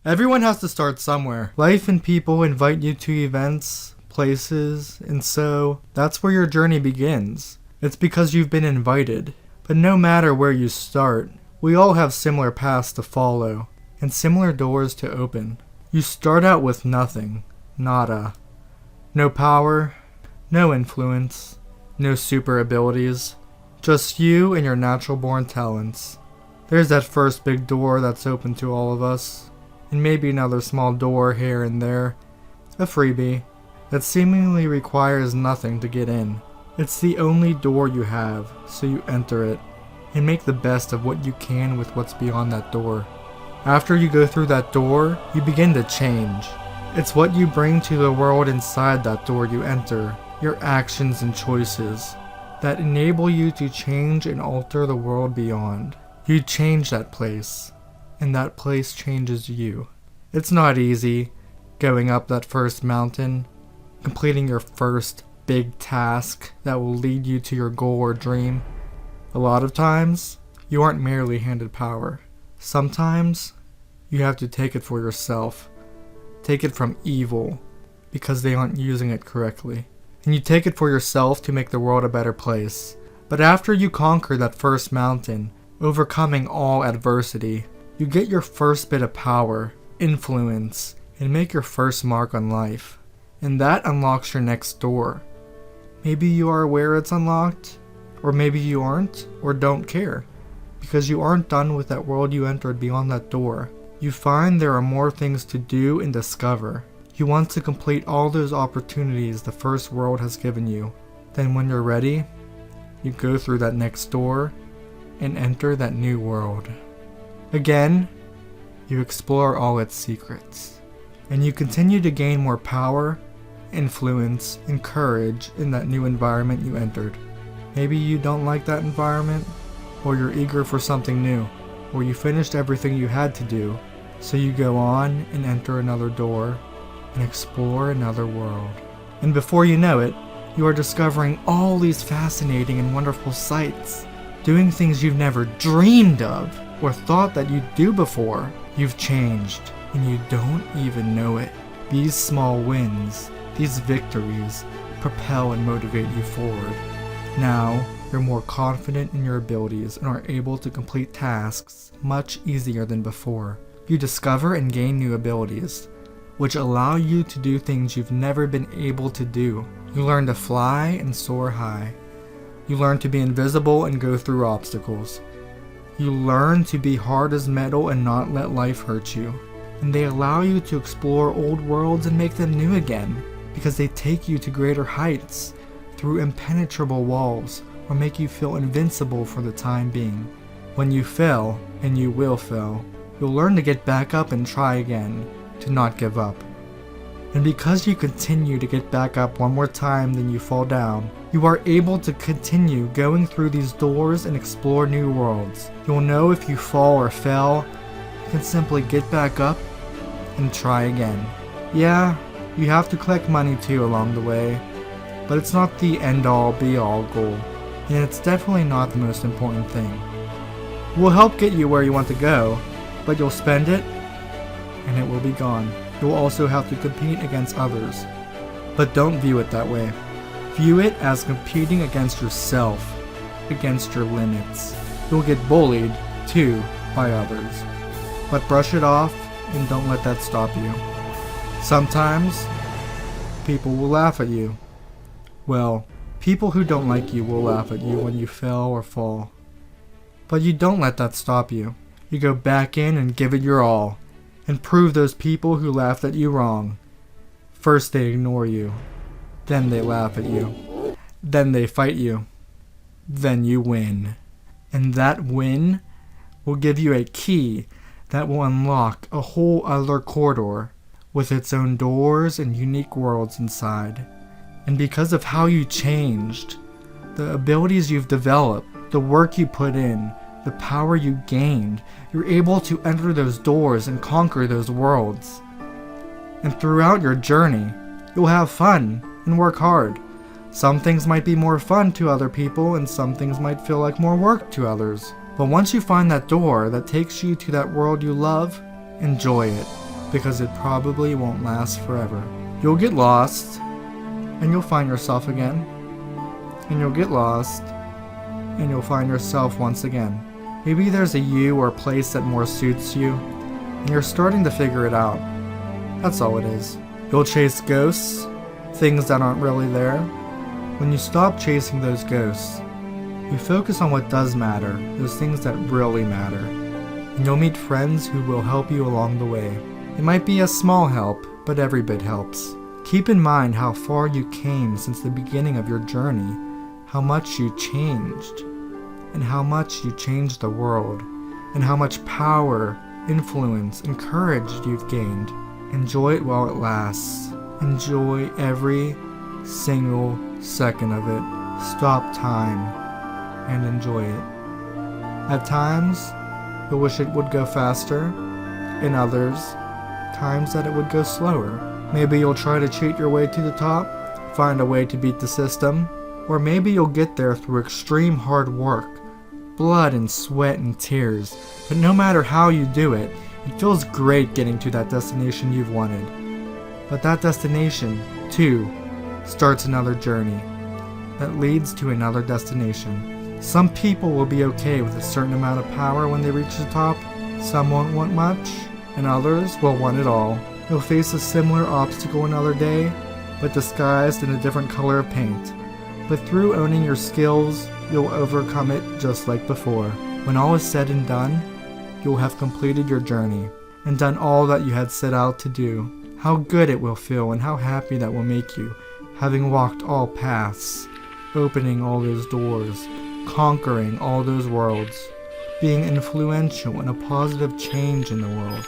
Everyone has to start somewhere. Life and people invite you to events, places, and so that's where your journey begins. It's because you've been invited. But no matter where you start, we all have similar paths to follow and similar doors to open. You start out with nothing, nada. No power, no influence, no super abilities, just you and your natural born talents. There's that first big door that's open to all of us, and maybe another small door here and there, a freebie, that seemingly requires nothing to get in. It's the only door you have, so you enter it, and make the best of what you can with what's beyond that door. After you go through that door, you begin to change. It's what you bring to the world inside that door you enter, your actions and choices, that enable you to change and alter the world beyond. You change that place, and that place changes you. It's not easy, going up that first mountain, completing your first big task that will lead you to your goal or dream. A lot of times, you aren't merely handed power. Sometimes, you have to take it for yourself. Take it from evil, because they aren't using it correctly. And you take it for yourself to make the world a better place. But after you conquer that first mountain, overcoming all adversity, you get your first bit of power, influence, and make your first mark on life. And that unlocks your next door. Maybe you are aware it's unlocked, or maybe you aren't, or don't care, because you aren't done with that world you entered beyond that door. You find there are more things to do and discover. You want to complete all those opportunities the first world has given you. Then when you're ready, you go through that next door and enter that new world. Again, you explore all its secrets, and you continue to gain more power, influence, and courage in that new environment you entered. Maybe you don't like that environment, or you're eager for something new, or you finished everything you had to do, so you go on and enter another door and explore another world. And before you know it, you are discovering all these fascinating and wonderful sights, doing things you've never dreamed of or thought that you'd do before. You've changed, and you don't even know it. These small wins, these victories, propel and motivate you forward. Now, you're more confident in your abilities and are able to complete tasks much easier than before. You discover and gain new abilities, which allow you to do things you've never been able to do. You learn to fly and soar high. You learn to be invisible and go through obstacles. You learn to be hard as metal and not let life hurt you. And they allow you to explore old worlds and make them new again, because they take you to greater heights through impenetrable walls or make you feel invincible for the time being. When you fail, and you will fail, you'll learn to get back up and try again, to not give up. And because you continue to get back up one more time than you fall down, you are able to continue going through these doors and explore new worlds. You'll know if you fall or fail, you can simply get back up and try again. Yeah, you have to collect money too along the way, but it's not the end-all be-all goal, and it's definitely not the most important thing. We'll help get you where you want to go, but you'll spend it, and it will be gone. You'll also have to compete against others, but don't view it that way. View it as competing against yourself, against your limits. You'll get bullied, too, by others, but brush it off and don't let that stop you. Sometimes, people will laugh at you. Well, people who don't like you will laugh at you when you fail or fall. But you don't let that stop you. You go back in and give it your all, and prove those people who laughed at you wrong. First they ignore you, then they laugh at you, then they fight you, then you win. And that win will give you a key that will unlock a whole other corridor with its own doors and unique worlds inside. And because of how you changed, the abilities you've developed, the work you put in, the power you gained, you're able to enter those doors and conquer those worlds. And throughout your journey, you'll have fun and work hard. Some things might be more fun to other people, and some things might feel like more work to others. But once you find that door that takes you to that world you love, enjoy it. because it probably won't last forever. You'll get lost, and you'll find yourself again, and you'll get lost, and you'll find yourself once again. Maybe there's a you or place that more suits you, and you're starting to figure it out. That's all it is. You'll chase ghosts, things that aren't really there. When you stop chasing those ghosts, you focus on what does matter, those things that really matter. And you'll meet friends who will help you along the way. It might be a small help, but every bit helps. Keep in mind how far you came since the beginning of your journey, how much you changed, and how much you changed the world, and how much power, influence, and courage you've gained. Enjoy it while it lasts. Enjoy every single second of it. Stop time and enjoy it. At times, you'll wish it would go faster. In others, times that it would go slower. Maybe you'll try to cheat your way to the top, find a way to beat the system, or maybe you'll get there through extreme hard work, blood and sweat and tears. But no matter how you do it, it feels great getting to that destination you've wanted. But that destination, too, starts another journey that leads to another destination. Some people will be okay with a certain amount of power when they reach the top. Some won't want much, and others will want it all. You'll face a similar obstacle another day, but disguised in a different color of paint. But through owning your skills, you'll overcome it just like before. When all is said and done, you'll have completed your journey and done all that you had set out to do. How good it will feel and how happy that will make you, having walked all paths, opening all those doors, conquering all those worlds, being influential in a positive change in the world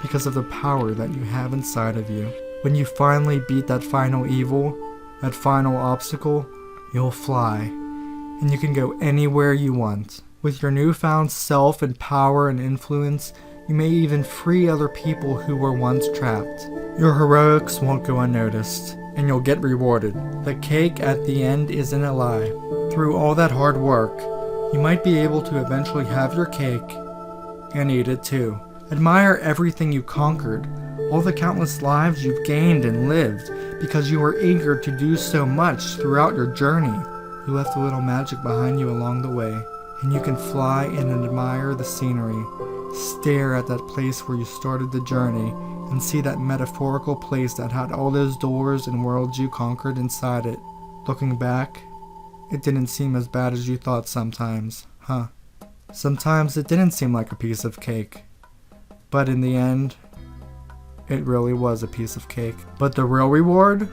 because of the power that you have inside of you. When you finally beat that final evil, that final obstacle, you'll fly, and you can go anywhere you want. With your newfound self and power and influence, you may even free other people who were once trapped. Your heroics won't go unnoticed, and you'll get rewarded. The cake at the end isn't a lie. Through all that hard work, you might be able to eventually have your cake and eat it too. Admire everything you conquered, all the countless lives you've gained and lived, because you were eager to do so much throughout your journey. You left a little magic behind you along the way, and you can fly and admire the scenery, stare at that place where you started the journey, and see that metaphorical place that had all those doors and worlds you conquered inside it. Looking back, it didn't seem as bad as you thought sometimes, huh? Sometimes it didn't seem like a piece of cake. But in the end, it really was a piece of cake. But the real reward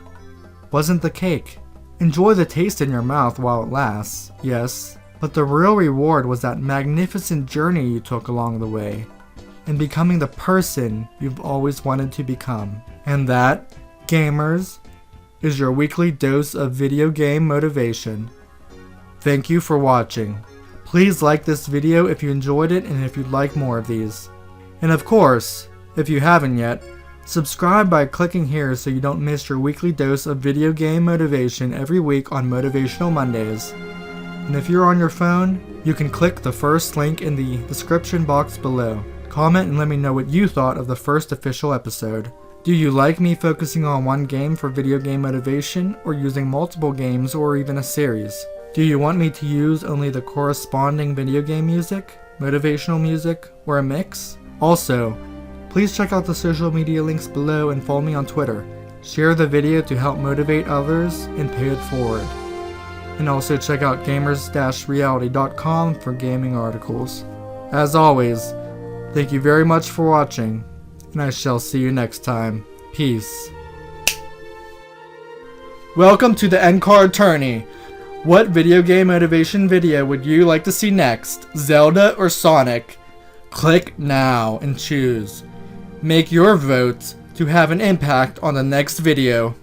wasn't the cake. Enjoy the taste in your mouth while it lasts, yes, but the real reward was that magnificent journey you took along the way, and becoming the person you've always wanted to become. And that, gamers, is your weekly dose of video game motivation. Thank you for watching. Please like this video if you enjoyed it and if you'd like more of these. And of course, if you haven't yet, subscribe by clicking here so you don't miss your weekly dose of video game motivation every week on Motivational Mondays. And if you're on your phone, you can click the first link in the description box below. Comment and let me know what you thought of the first official episode. Do you like me focusing on one game for video game motivation, or using multiple games or even a series? Do you want me to use only the corresponding video game music, motivational music, or a mix? Also, please check out the social media links below and follow me on Twitter. Share the video to help motivate others and pay it forward. And also check out gamers-reality.com for gaming articles. As always, thank you very much for watching, and I shall see you next time. Peace. Welcome to the End Card Tourney. What video game motivation video would you like to see next? Zelda or Sonic? Click now and choose. Make your vote to have an impact on the next video.